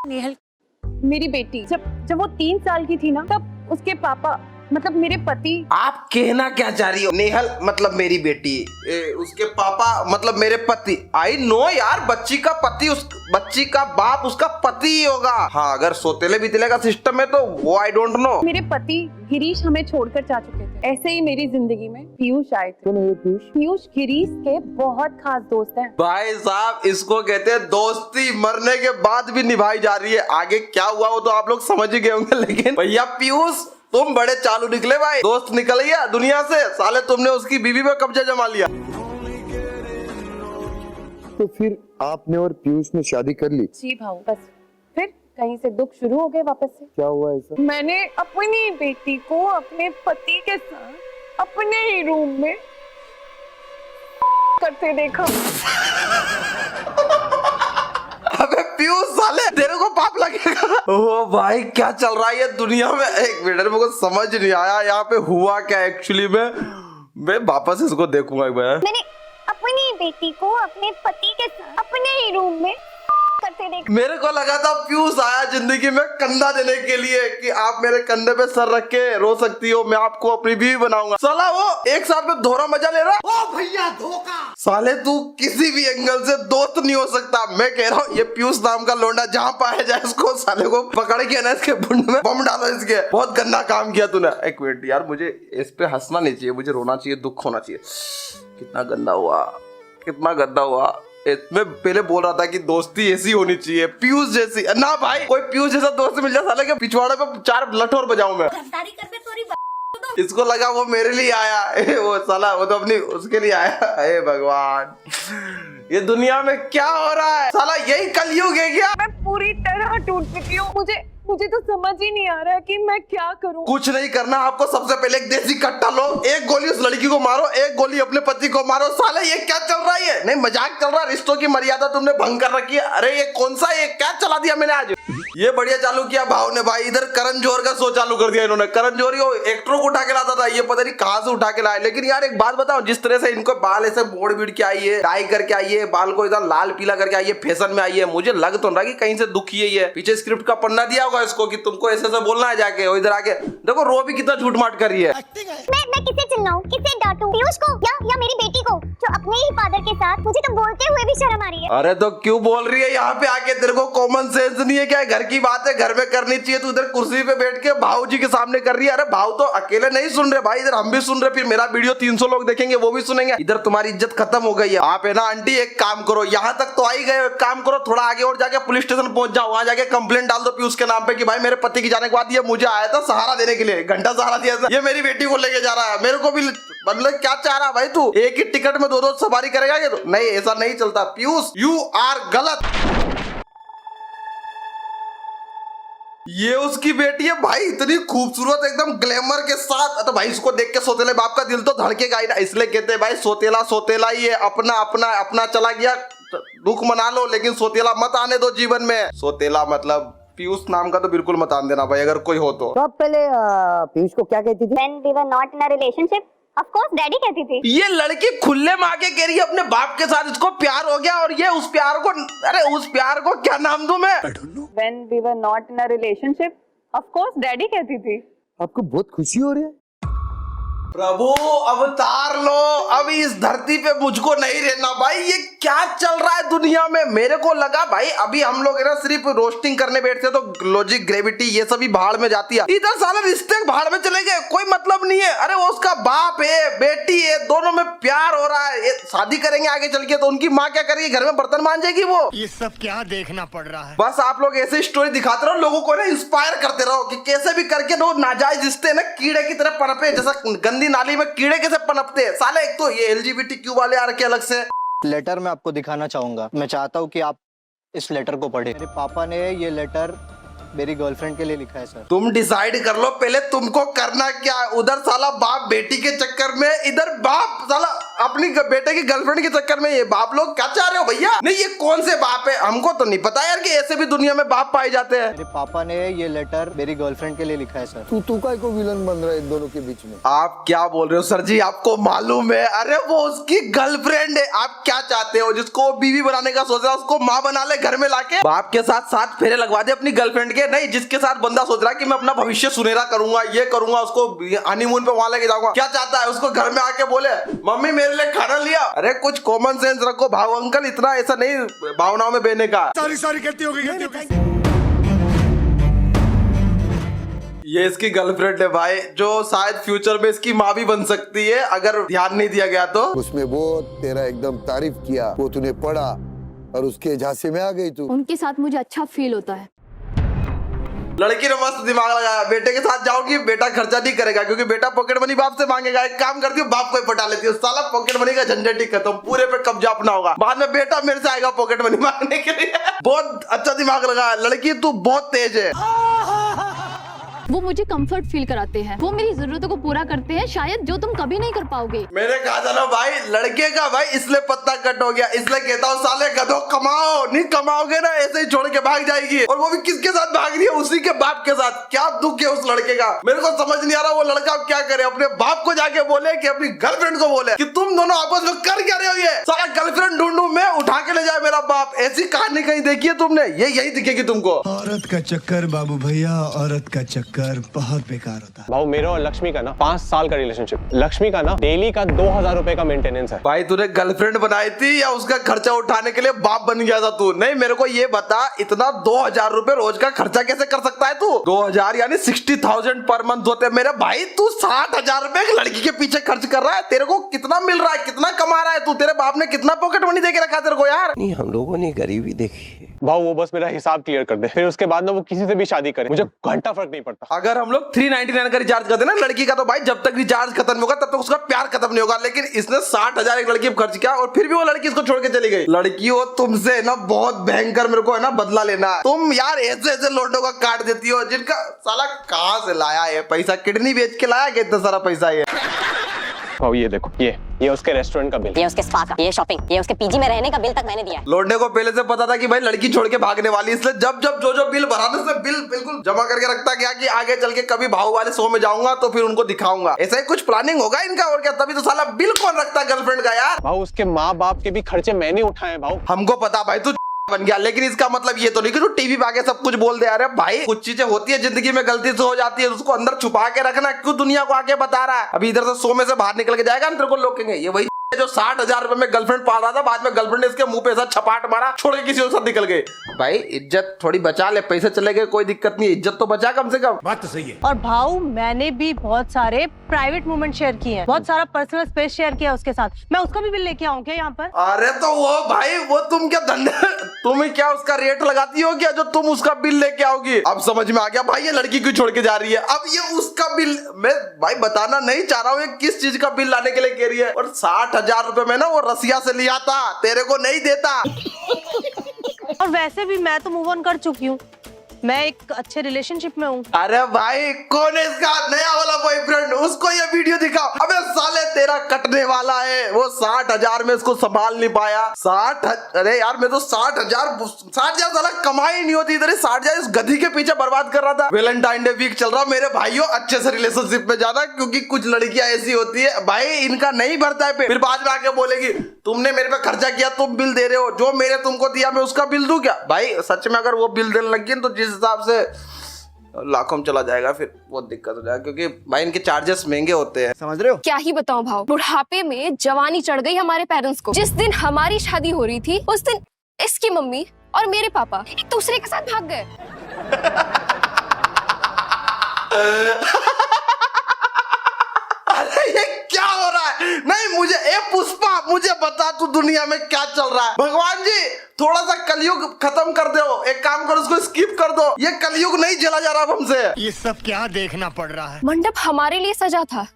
नेहल मेरी बेटी जब वो 3 साल की थी ना, तब उसके पापा मतलब मेरे पति। आप कहना क्या चाह रही हो? नेहल मतलब मेरी बेटी, उसके पापा मतलब मेरे पति। आई नो यार, बच्ची का पति बच्ची का बाप उसका पति ही होगा। हाँ, अगर सोतेले बितले का सिस्टम है तो वो आई डोंट नो। मेरे पति गिरीश हमें छोड़कर जा चुके थे। ऐसे ही मेरी जिंदगी में पीयूष आए थे। कौन है ये पीयूष? पीयूष गिरीश के बहुत खास दोस्त हैं। भाई साहब, इसको कहते हैं दोस्ती, मरने के बाद भी निभाई जा रही है। आगे क्या हुआ वो तो आप लोग समझ ही गए होंगे, लेकिन भैया पीयूष तुम बड़े चालू निकले भाई। दोस्त निकल गया दुनिया से, साले तुमने उसकी बीवी पे कब्जा जमा लिया। तो फिर आपने और पीयूष ने शादी कर ली? जी भाऊ, बस फिर कहीं से दुख शुरू हो गए वापस से। क्या हुआ ऐसा? मैंने अपनी बेटी को अपने पति के साथ अपने ही रूम में करते देखा। अबे पीयूष साले, तेरे को पाप लगेगा। ओ भाई, क्या चल रहा है ये दुनिया में? एक मिनट, मेरे को समझ नहीं आया यहाँ पे हुआ क्या एक्चुअली में। मैं वापस इसको देखूंगा एक बार। मैंने अपनी बेटी को अपने पति के साथ अपने ही रूम में करते देखा। मेरे को लगा था पीयूष आया जिंदगी में कंधा देने के लिए कि आप मेरे कंधे पे सर रख के रो सकती हो, मैं आपको अपनी बीवी बनाऊंगा। साला वो एक साथ में धोरा मजा ले रहा। ओ भैया धोखा। साले तू किसी भी एंगल से दोस्त नहीं हो सकता। मैं कह रहा हूँ ये पीयूष नाम का लोंडा जहाँ पाया जाए उसको साले को पकड़ के ना इसके बुंड में बम डालो इसके। बहुत गंदा काम किया तूने। एक मिनट यार, मुझे इस पे हंसना नहीं चाहिए, मुझे रोना चाहिए, दुख होना चाहिए। कितना गंदा हुआ, कितना गंदा हुआ। मैं पहले बोल रहा था कि दोस्ती ऐसी होनी चाहिए, पीयूष जैसी ना। भाई कोई पीयूष जैसा दोस्त मिल जाए साले के पिछवाड़े पे 4 लठोर बजाऊं मैं। इसको लगा वो मेरे लिए आया। वो साला वो तो अपनी उसके लिए आया। हे भगवान, ये दुनिया में क्या हो रहा है? साला यही कलयुग है क्या? मैं पूरी तरह टूट चुकी हूँ। मुझे तो समझ ही नहीं आ रहा है कि मैं क्या करूं। कुछ नहीं करना आपको, सबसे पहले एक देसी कट्टा लो, एक गोली उस लड़की को मारो, एक गोली अपने पति को मारो। साले ये क्या चल रहा है? नहीं मजाक चल रहा है, रिश्तों की मर्यादा तुमने भंग कर रखी है। अरे ये कौन सा, ये क्या चला दिया मैंने आज? ये बढ़िया चालू किया भाव ने भाई। इधर करण जौहर का शो चालू कर दिया इन्होंने। करण जौहर वो एक्टरों को उठा के लाता था, ये पता नहीं कहां से उठा के लाए। लेकिन यार एक बात बताओ, जिस तरह से इनको बाल ऐसे मोड़ बीड़ के आई है, डाई करके आई है, बाल को इधर लाल पीला करके आई है, फैशन में आई है, मुझे लग तो रहा कि कहीं से दुखी है। ये पीछे स्क्रिप्ट का पन्ना दिया होगा इसको कि तुमको ऐसे से बोलना है जाके। इधर आके देखो रो भी कितना झूठ माट कर रही है। मैं किसे चिल्लाऊं, किसे डांटूं? पीयूष को या मेरी बेटी को जो अपने ही फादर के साथ? मुझे तो बोलते हुए भी शर्म आ रही है। अरे तो क्यों बोल रही है यहाँ पे आके? तेरे को कॉमन सेंस नहीं है क्या? घर की बात है, घर में करनी चाहिए। तू इधर कुर्सी पे बैठ के भाऊ जी के सामने कर रही है। अरे भाऊ तो अकेले नहीं सुन रहे भाई, इधर हम भी सुन रहे। फिर मेरा वीडियो 300 लोग देखेंगे, वो भी सुनेंगे। इधर तुम्हारी इज्जत खत्म हो गई है। आप है ना आंटी, एक काम करो, यहाँ तक तो आई गए, एक काम करो, थोड़ा आगे और जाके पुलिस स्टेशन पहुंच जाओ। वहां जाके कंप्लेंट डाल दो पीयूष के नाम पे कि भाई मेरे पति की जाने के बाद ये मुझे आया था सहारा देने के लिए, घंटा सहारा दिया था, ये मेरी बेटी को लेके जा रहा है। मेरे को भी मतलब क्या चाह रहा है भाई तू? एक ही टिकट में 2-2 सवारी करेगा ये? नहीं, ऐसा नहीं चलता पीयूष, यू आर गलत। ये उसकी बेटी है भाई, इतनी खूबसूरत एकदम ग्लैमर के साथ। तो भाई इसको देख के सोतेले बाप का दिल तो धड़केगा ही ना। इसलिए कहते हैं भाई सोतेला सोतेला ही है, अपना अपना अपना चला गया, दुख मना लो लेकिन सोतेला मत आने दो जीवन में। सोतेला मतलब पीयूष नाम का तो बिल्कुल मत आने देना भाई, अगर कोई हो तो। आप पहले पीयूष को क्या कहती थी? When we were not in a relationship, of course daddy कहती थी। ये लड़की खुले में आके कह रही है अपने बाप के साथ इसको प्यार हो गया, और ये उस प्यार को, अरे उस प्यार को क्या नाम दूं मैं? When we were not in a relationship, of course daddy कहती थी। आपको बहुत खुशी हो रही है? प्रभु अवतार लो, अब इस धरती पे मुझको नहीं रहना भाई। ये क्या चल रहा है दुनिया में? मेरे को लगा भाई अभी हम लोग है ना सिर्फ रोस्टिंग करने बैठते तो लॉजिक, ग्रेविटी ये सभी भाड़ में जाती है। इधर साले रिश्ते भाड़ में चले गए, कोई मतलब नहीं है। अरे वो उसका बाप है, बेटी है, दोनों में प्यार हो रहा है। शादी करेंगे आगे चल के तो उनकी माँ क्या करेगी? घर में बर्तन मांजेगी वो। ये सब क्या देखना पड़ रहा है? बस आप लोग ऐसे स्टोरी दिखाते रहो, लोगों को ना इंस्पायर करते रहो कि कैसे भी करके दो नाजायज रिश्ते ना कीड़े की तरह पनपे, जैसा गंदी नाली में कीड़े कैसे पनपते हैं साले। एक तो ये LGBTQ वाले आ रखे अलग से। लेटर मैं आपको दिखाना चाहूंगा। मैं चाहता हूँ कि आप इस लेटर को पढ़े। मेरे पापा ने ये लेटर मेरी गर्लफ्रेंड के लिए लिखा है सर। तुम डिसाइड कर लो पहले तुमको करना क्या है। उधर साला बाप बेटी के चक्कर में, इधर बाप साला अपनी बेटे की गर्लफ्रेंड के चक्कर में ये बाप लोग क्या चाह रहे हो भैया? नहीं ये कौन से बाप है? हमको तो नहीं पता यार कि ऐसे भी दुनिया में बाप पाए जाते हैं। मेरे पापा ने ये लेटर मेरी गर्लफ्रेंड के लिए लिखा है सर। तू का को विलन बन रहा है इन दोनों के बीच में? आप क्या बोल रहे हो सर जी? आपको मालूम है? अरे वो उसकी गर्लफ्रेंड है। आप क्या चाहते हो? जिसको बीवी बनाने का सोच रहा है उसको माँ बना ले घर में लाके। बाप के साथ 7 फेरे लगवा दे अपनी गर्लफ्रेंड के। नहीं, जिसके साथ बंदा सोच रहा है कि मैं अपना भविष्य सुनहरा करूंगा, ये करूंगा, उसको हनीमून पे वहां लेके जाऊंगा, क्या चाहता है? उसको घर में आके बोले मम्मी मेरे लिए खाना लिया। अरे कुछ कॉमन सेंस रखो भाव अंकल, इतना ऐसा नहीं भावनाओं में बहने का। सारी गलती हो गई। ये इसकी गर्लफ्रेंड है भाई, जो शायद फ्यूचर में इसकी माँ भी बन सकती है अगर ध्यान नहीं दिया गया तो। उसमें वो तेरा एकदम तारीफ किया, वो तूने पढ़ा और उसके झांसे में आ गई तू। उनके साथ मुझे अच्छा फील होता है। लड़की ने मस्त दिमाग लगाया, बेटे के साथ जाओगी, बेटा खर्चा नहीं करेगा क्योंकि बेटा पॉकेट मनी बाप से मांगेगा। एक काम करती हूँ, बाप को ही पटा लेती हूँ, साला पॉकेट मनी का झंझट ही खत्म, पूरे पे कब्जा अपना होगा। बाद में बेटा मेरे से आएगा पॉकेट मनी मांगने के लिए। बहुत अच्छा दिमाग लगाया लड़की, तू बहुत तेज है। वो मुझे कंफर्ट फील कराते हैं, वो मेरी जरूरतों को पूरा करते हैं, शायद जो तुम कभी नहीं कर पाओगे। मैंने कहा था ना भाई, लड़के का भाई इसलिए पत्ता कट हो गया, इसलिए कहता हूँ साले गधो कमाओ, नहीं कमाओगे ना ऐसे ही छोड़ के भाग जाएगी। और वो भी किसके साथ भाग रही है? उसी के बाप के साथ। क्या दुख है उस लड़के का, मेरे को समझ नहीं आ रहा वो लड़का अब क्या करे। अपने बाप को जाके बोले कि अपनी गर्लफ्रेंड को बोले कि तुम दोनों आपस में कर क्या रहे हो? ये सारा गर्लफ्रेंड ढूंढूं मैं, उठा के ले जाए मेरा बाप। ऐसी कहानी कहीं देखी है तुमने? ये यही दिखेगी तुमको। औरत का चक्कर बाबू भैया, औरत का चक्कर बहुत बेकार होता है। भाऊ मेरा और लक्ष्मी का ना 5 साल का रिलेशनशिप। लक्ष्मी का ना डेली का 2000 रुपए का मेंटेनेंस है। भाई तूने गर्लफ्रेंड बनाई थी या उसका खर्चा उठाने के लिए बाप बन गया था तू? नहीं मेरे को ये बता, इतना 2000 रुपए रोज का खर्चा कैसे कर सकता है तू? 2000 यानी 60,000 पर मंथ होते हैं मेरे भाई। तू 60,000 रुपए एक लड़की के पीछे खर्च कर रहा है। तेरे को कितना मिल रहा है, कितना कमा रहा है तू? तेरे बाप ने कितना पॉकेट मनी दे के रखा तेरे को यार? नहीं हम लोगों ने गरीबी देखी। भाऊ वो बस मेरा हिसाब क्लियर कर दे, फिर उसके बाद ना वो किसी से भी शादी करे, मुझे घंटा फर्क नहीं पड़ता। अगर हम लोग 399 का रिचार्ज करते ना लड़की का, तो भाई जब तक रिचार्ज खत्म होगा तब तक उसका प्यार खत्म नहीं होगा। लेकिन इसने 60,000 एक लड़की पर खर्च किया और फिर भी वो लड़की इसको छोड़ के चली गई। लड़की हो तुमसे ना बहुत भयंकर मेरे को है ना बदला लेना। तुम यार ऐसे ऐसे लोटों का काट देती हो जिनका साला कहां से लाया है पैसा? किडनी बेच के लाया क्या इतना सारा पैसा? ये भाऊ ये देखो, ये उसके रेस्टोरेंट का बिल, ये उसके स्पा का, ये शॉपिंग, ये उसके पीजी में रहने का बिल तक मैंने दिया है। लौटने को पहले से पता था कि भाई लड़की छोड़ के भागने वाली, इसलिए जब जब जो बिल भराने से बिल बिल्कुल जमा करके रखता गया कि आगे चल के कभी भाव वाले शो में जाऊंगा तो फिर उनको दिखाऊंगा। ऐसा ही कुछ प्लानिंग होगा इनका और क्या। तभी तो साला बिल कौन रखता है गर्लफ्रेंड का यार? भाऊ उसके माँ बाप के भी खर्चे मैंने उठाए भाऊ। हमको पता भाई तू बन गया, लेकिन इसका मतलब ये तो नहीं कि तू टीवी पे आके सब कुछ बोल दे। अरे भाई कुछ चीजें होती है जिंदगी में, गलती से हो जाती है, उसको अंदर छुपा के रखना। क्यों दुनिया को आके बता रहा है? अभी इधर से शो में से बाहर निकल के जाएगा ना, तेरे को लोग कहेंगे ये वही जो 60,000 रुपए में गर्लफ्रेंड पाल रहा था, बाद में गर्लफ्रेंड ने इसके मुंह पे ऐसा छपाट मारा, छोड़ के किसी और साथ निकल गए। भाई इज्जत थोड़ी बचा ले, पैसे चले गए कोई दिक्कत नहीं, इज्जत तो बचा कम से कम। बात तो सही है। और भाऊ मैंने भी बहुत सारे प्राइवेट मोमेंट शेयर किए हैं, बहुत सारा पर्सनल स्पेस शेयर किया उसके साथ। मैं उसका भी बिल लेके आऊं क्या यहाँ पर? अरे तो वो भाई वो तुम क्या धंधे, तुम्हें क्या उसका रेट लगाती हो क्या जो तुम उसका बिल लेके आओगी? अब समझ में आ गया भाई ये लड़की क्यों छोड़ के जा रही है। अब ये उसका बिल मैं भाई बताना नहीं चाह रहा हूँ ये किस चीज का बिल लाने के लिए कह रही है। और 60,000 रुपए में ना वो रसिया से लिया था, तेरे को नहीं देता। और वैसे भी मैं तो मूव ऑन कर चुकी हूँ, मैं एक अच्छे रिलेशनशिप में हूँ। अरे भाई कौन है इसका नया वाला बॉयफ्रेंड? उसको ये वीडियो दिखाओ। अबे साले तेरा कटने वाला है। वो 60,000 में इसको संभाल नहीं पाया। 60, अरे यार मैं तो 60,000 साला कमाई नहीं होती, इधर 60,000 इस गधी के पीछे बर्बाद कर रहा था। वैलेंटाइन डे वीक चल रहा, मेरे भाइयों अच्छे से रिलेशनशिप में जाना, क्योंकि कुछ लड़कियां ऐसी होती है भाई इनका नहीं भरता है, फिर बाद में आके बोलेगी तुमने मेरे पे खर्चा किया, तुम बिल दे रहे हो, जो मेरे तुमको दिया मैं उसका बिल दूं क्या? भाई सच में अगर वो बिल देने लग गई तो जिस हिसाब से लाखों में चला जाएगा, फिर बहुत दिक्कत हो जाएगा, क्योंकि भाई इनके चार्जेस महंगे होते हैं, समझ रहे हो? क्या ही बताऊं भाव, बुढ़ापे में जवानी चढ़ गई हमारे पेरेंट्स को। जिस दिन हमारी शादी हो रही थी उस दिन इसकी मम्मी और मेरे पापा एक दूसरे के साथ भाग गए। अरे ये क्या हो रहा है? नहीं मुझे ए पुष्पा मुझे बता तू दुनिया में क्या चल रहा है? भगवान जी थोड़ा सा कलयुग खत्म कर दो, एक काम करो उसको स्किप कर दो, ये कलयुग नहीं झेला जा रहा अब हमसे। ये सब क्या देखना पड़ रहा है? मंडप हमारे लिए सजा था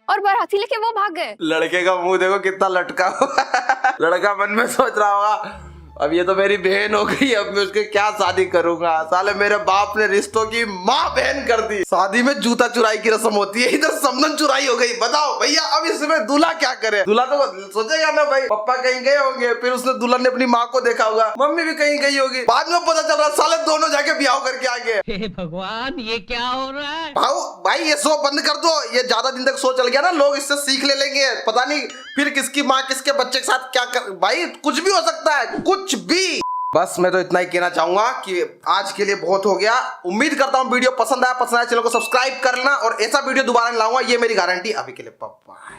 और बाराती लेके वो भाग गए। लड़के का मुंह देखो कितना लटका हुआ है। लड़का मन में सोच रहा होगा अब ये तो मेरी बहन हो गई, अब मैं उसके क्या शादी करूंगा। साले मेरे बाप ने रिश्तों की माँ बहन कर दी। शादी में जूता चुराई की रस्म होती है, इधर समधन चुराई हो गई। बताओ भैया अब इसमें दूल्हा क्या करे। दूल्हा तो सोचेगा ना भाई पापा कहीं गए होंगे, फिर उसने दुल्हन ने अपनी माँ को देखा होगा, मम्मी भी कहीं गई होगी, बाद में पता चल रहा साले दोनों जाके ब्याह करके आ गए। हे भगवान ये क्या हो रहा है। भाई ये शो बंद कर दो, ये ज्यादा दिन तक शो चल गया ना, लोग इससे सीख ले लेंगे। पता नहीं फिर किसकी माँ किसके बच्चे के साथ क्या कर, भाई कुछ भी हो सकता है, कुछ भी। बस मैं तो इतना ही कहना चाहूंगा कि आज के लिए बहुत हो गया। उम्मीद करता हूँ वीडियो पसंद आया चैनल को सब्सक्राइब करना और ऐसा वीडियो दोबारा नहीं लाऊंगा, ये मेरी गारंटी। अभी के लिए बाय।